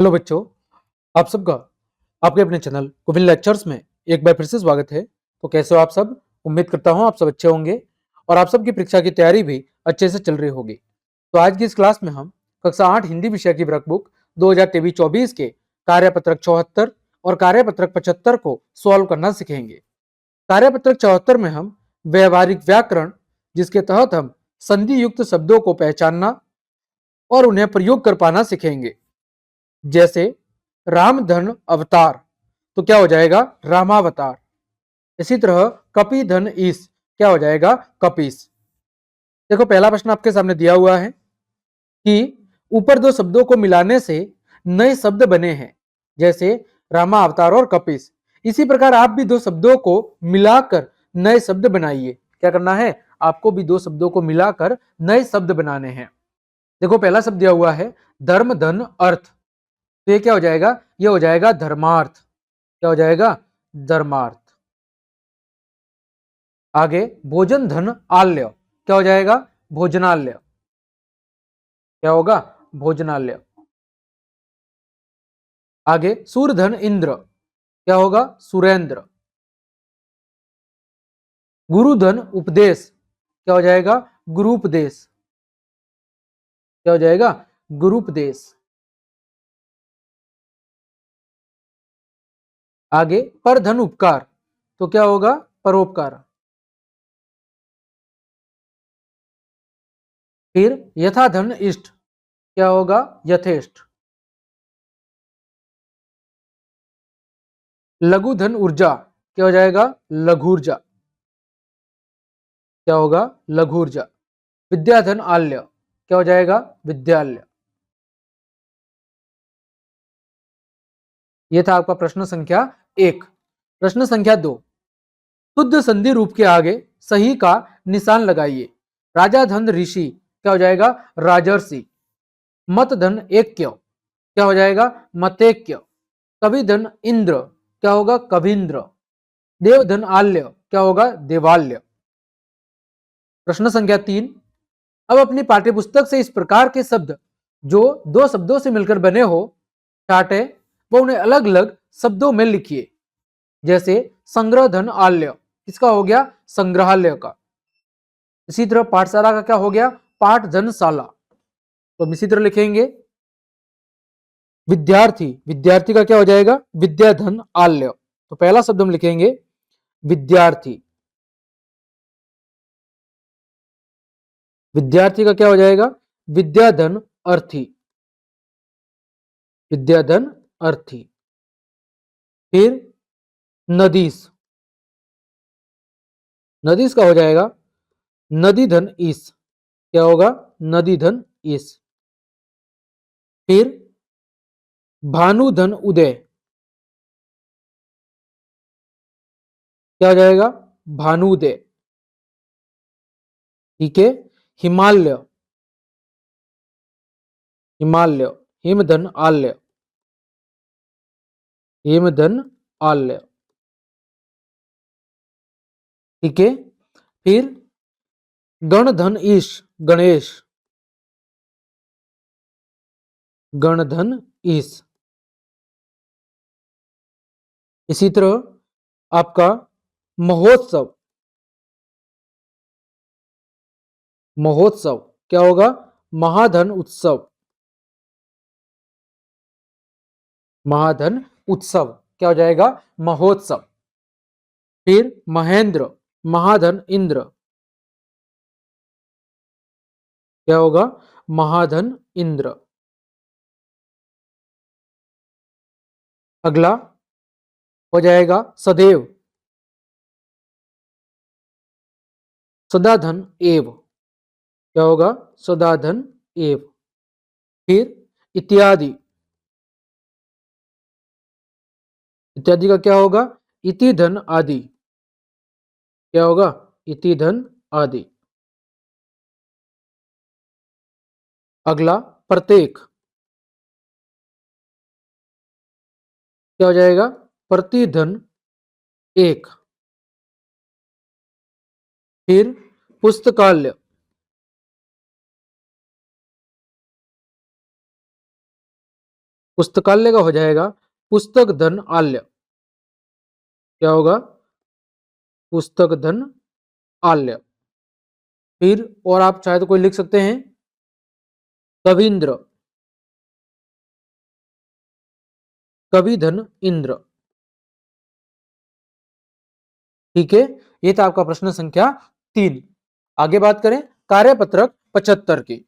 Hello बच्चों, आप सबका आपके अपने चैनल कुविल लेक्चर्स में एक बार फिर से स्वागत है। तो कैसे हो आप सब? उम्मीद करता हूं आप सब अच्छे होंगे और आप सबकी परीक्षा की तैयारी भी अच्छे से चल रही होगी। तो आज की इस क्लास में हम कक्षा 8 हिंदी विषय की वर्कबुक 2023-24 के कार्यपत्रक 74 और कार्यपत्रक 75 को सॉल्व करना सीखेंगे। कार्यपत्रक 74 में हम व्यवहारिक व्याकरण, जिसके तहत हम संधि युक्त शब्दों को पहचानना और उन्हें प्रयोग कर पाना सीखेंगे। जैसे रामधन अवतार, तो क्या हो जाएगा? रामावतार। इसी तरह कपि धन ईश, क्या हो जाएगा? कपीस। देखो, पहला प्रश्न आपके सामने दिया हुआ है कि ऊपर दो शब्दों को मिलाने से नए शब्द बने हैं, जैसे रामा अवतार और कपीस। इसी प्रकार आप भी दो शब्दों को मिलाकर नए शब्द बनाइए। क्या करना है? आपको भी दो शब्दों को मिलाकर नए शब्द बनाने हैं। देखो, पहला शब्द दिया हुआ है धर्म धन अर्थ, तो ये क्या हो जाएगा? ये हो जाएगा धर्मार्थ। क्या हो जाएगा? धर्मार्थ। आगे भोजन धन आल्य, क्या हो जाएगा? भोजनालय। क्या होगा? भोजनालय। आगे सूरधन इंद्र, क्या होगा? सुरेंद्र। गुरुधन उपदेश, क्या हो जाएगा? गुरुपदेश। क्या हो जाएगा? गुरुपदेश। आगे परधन उपकार, तो क्या होगा? परोपकार। फिर यथाधन इष्ट, क्या होगा? यथेष्ट। लघुधन ऊर्जा, क्या हो जाएगा? लघुर्जा। क्या होगा? लघुर्जा। विद्याधन आल्य, क्या हो जाएगा? विद्यालय। यह था आपका प्रश्न संख्या 1। प्रश्न संख्या 2, शुद्ध संधि रूप के आगे सही का निशान लगाइए। राजा धन ऋषि, क्या हो जाएगा? राजर्षि। मत धन ऐक्य, क्या हो जाएगा? मतेक्य। कवि धन इंद्र, क्या होगा? कविंद्र। देव धन आल्य, क्या होगा? देवाल्य। प्रश्न संख्या 3, अब अपनी पाठ्यपुस्तक से इस प्रकार के शब्द जो दो शब्दों से मिलकर बने हो छाटे वो उन्हें अलग अलग शब्दों में लिखिए। जैसे संग्रह धन आल्य, किसका हो गया? संग्रहालय का। इसी तरह पाठशाला का क्या हो गया? पाठ धनशाला। तो हम इसी तरह लिखेंगे। विद्यार्थी, विद्यार्थी का क्या हो जाएगा? विद्याधन आल्य। तो पहला शब्द हम लिखेंगे विद्यार्थी। विद्यार्थी का क्या हो जाएगा? विद्याधन अर्थी। विद्याधन अर्थी। फिर नदीस, नदीस का हो जाएगा नदी धन ईस। क्या होगा? नदी धन ईस। फिर भानुधन उदय, क्या हो जाएगा? भानुदय। ठीक है। हिमालय, हिमालय। हिमधन आल्य, हिमधन आल्य। ठीक है। फिर गणधन ईश, गणेश। गणधन ईश। इसी तरह आपका महोत्सव, महोत्सव क्या होगा? महाधन उत्सव। महाधन उत्सव क्या हो जाएगा? महोत्सव। फिर महेंद्र, महाधन इंद्र, क्या होगा? महाधन इंद्र। अगला हो जाएगा सदैव, सदाधन एव, क्या होगा? सदाधन एव। फिर इत्यादि, इत्यादि का क्या होगा? इति धन आदि। क्या होगा? इति धन आदि। अगला प्रत्येक, क्या हो जाएगा? प्रतिधन एक। फिर पुस्तकालय, पुस्तकालय का हो जाएगा पुस्तक धन आल्य। क्या होगा? पुस्तक धन आल्य। फिर और आप चाहे तो कोई लिख सकते हैं कविंद्र, कवि धन इंद्र। ठीक है, ये था आपका प्रश्न संख्या 3। आगे बात करें कार्यपत्रक 75 की।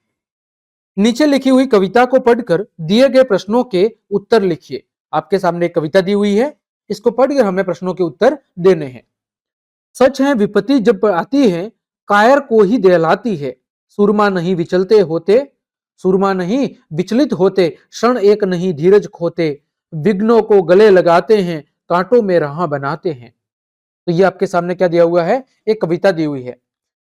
नीचे लिखी हुई कविता को पढ़कर दिए गए प्रश्नों के उत्तर लिखिए। आपके सामने एक कविता दी हुई है, इसको पढ़कर हमें प्रश्नों के उत्तर देने हैं। सच है विपत्ति जब आती है कायर को ही दहलाती है, सुरमा नहीं विचलते होते, सुरमा नहीं विचलित होते, क्षण एक नहीं धीरज खोते, विघ्नों को गले लगाते हैं, कांटों में राह बनाते हैं। तो ये आपके सामने क्या दिया हुआ है? एक कविता दी हुई है।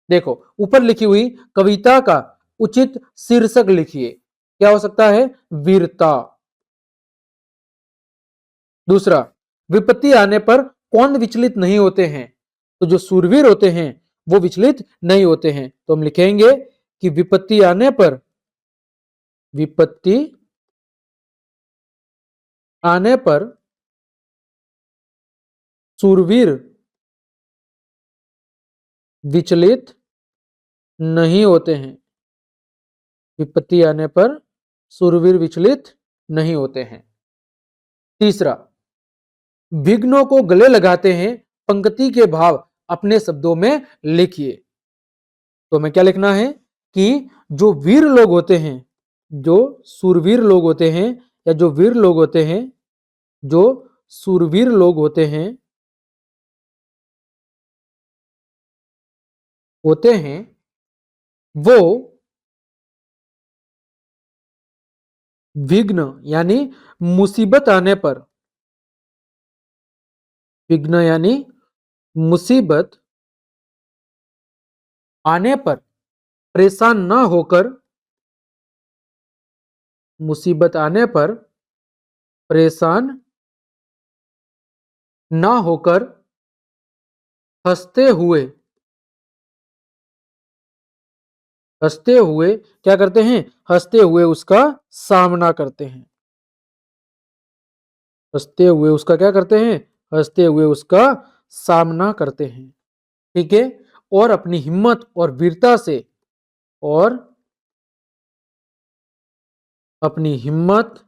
देखो ऊपर लिखी हुई कविता का उचित शीर्षक लिखिए। क्या हो सकता है? वीरता। दूसरा, विपत्ति आने पर कौन विचलित नहीं होते हैं? तो जो सूरवीर होते हैं वो विचलित नहीं होते हैं। तो हम लिखेंगे कि विपत्ति आने पर, विपत्ति आने पर सूरवीर विचलित नहीं होते हैं। विपत्ति आने पर सूरवीर विचलित नहीं होते हैं। तीसरा, विघ्नों को गले लगाते हैं, पंक्ति के भाव अपने शब्दों में लिखिए। तो हमें क्या लिखना है कि जो वीर लोग होते हैं, जो सूरवीर लोग होते हैं, या जो वीर लोग होते हैं, जो सूरवीर लोग होते हैं वो विघ्न यानी मुसीबत आने पर, विघ्न यानी मुसीबत आने पर परेशान ना होकर, मुसीबत आने पर परेशान ना होकर हंसते हुए, हंसते हुए क्या करते हैं? हंसते हुए उसका सामना करते हैं। हंसते हुए उसका क्या करते हैं? हंसते हुए उसका सामना करते हैं। ठीक है, और अपनी हिम्मत और वीरता से, और अपनी हिम्मत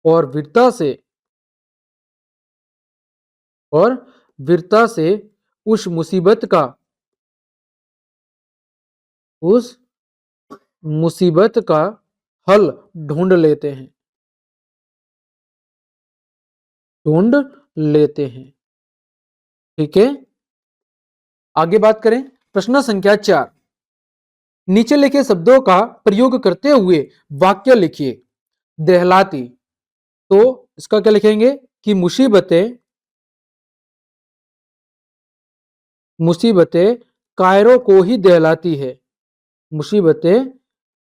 और वीरता से, और वीरता से उस मुसीबत का, उस मुसीबत का हल ढूंढ लेते हैं, ढूंढ लेते हैं। ठीक है, आगे बात करें प्रश्न संख्या 4। नीचे लिखे शब्दों का प्रयोग करते हुए वाक्य लिखिए। दहलाती, तो इसका क्या लिखेंगे कि मुसीबतें, मुसीबतें कायरों को ही दहलाती है, मुसीबतें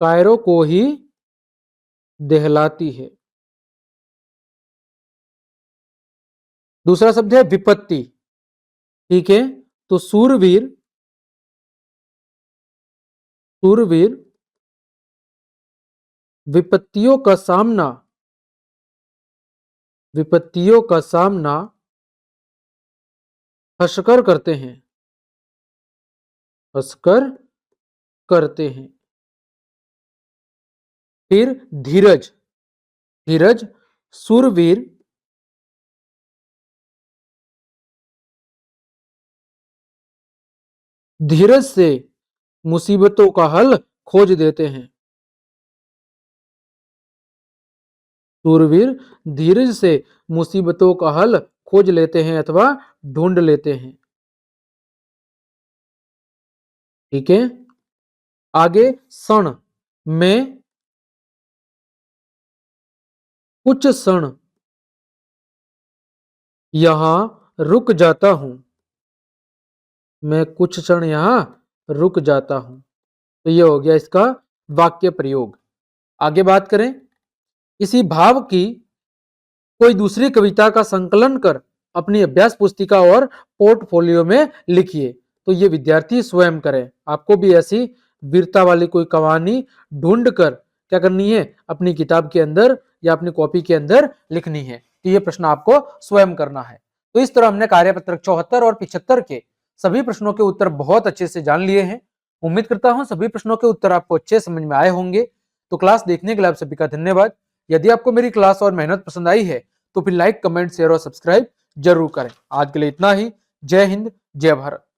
कायरों को ही दहलाती है। दूसरा शब्द है विपत्ति। ठीक है, तो सूरवीर, सूरवीर विपत्तियों का सामना, विपत्तियों का सामना हंसकर करते हैं, हंसकर करते हैं। फिर धीरज, धीरज सूरवीर धीरज से मुसीबतों का हल खोज देते हैं। सूरवीर धीरज से मुसीबतों का हल खोज लेते हैं अथवा ढूंढ लेते हैं। ठीक है, आगे क्षण में, कुछ क्षण यहां रुक जाता हूं, मैं कुछ क्षण यहां रुक जाता हूं। तो ये हो गया इसका वाक्य प्रयोग। आगे बात करें इसी भाव की कोई दूसरी कविता का संकलन कर अपनी अभ्यास पुस्तिका और पोर्टफोलियो में लिखिए। तो ये विद्यार्थी स्वयं करें। आपको भी ऐसी वीरता वाली कोई कहानी ढूंढ कर क्या करनी है, अपनी किताब के अंदर या अपनी कॉपी के अंदर लिखनी है। तो ये प्रश्न आपको स्वयं करना है। तो इस तरह हमने कार्यपत्रक 74 और 75 के सभी प्रश्नों के उत्तर बहुत अच्छे से जान लिए हैं। उम्मीद करता हूं सभी प्रश्नों के उत्तर आपको अच्छे समझ में आए होंगे। तो क्लास देखने के लिए आप सभी का धन्यवाद। यदि आपको मेरी क्लास और मेहनत पसंद आई है तो फिर लाइक, कमेंट, शेयर और सब्सक्राइब जरूर करें। आज के लिए इतना ही। जय हिंद, जय भारत।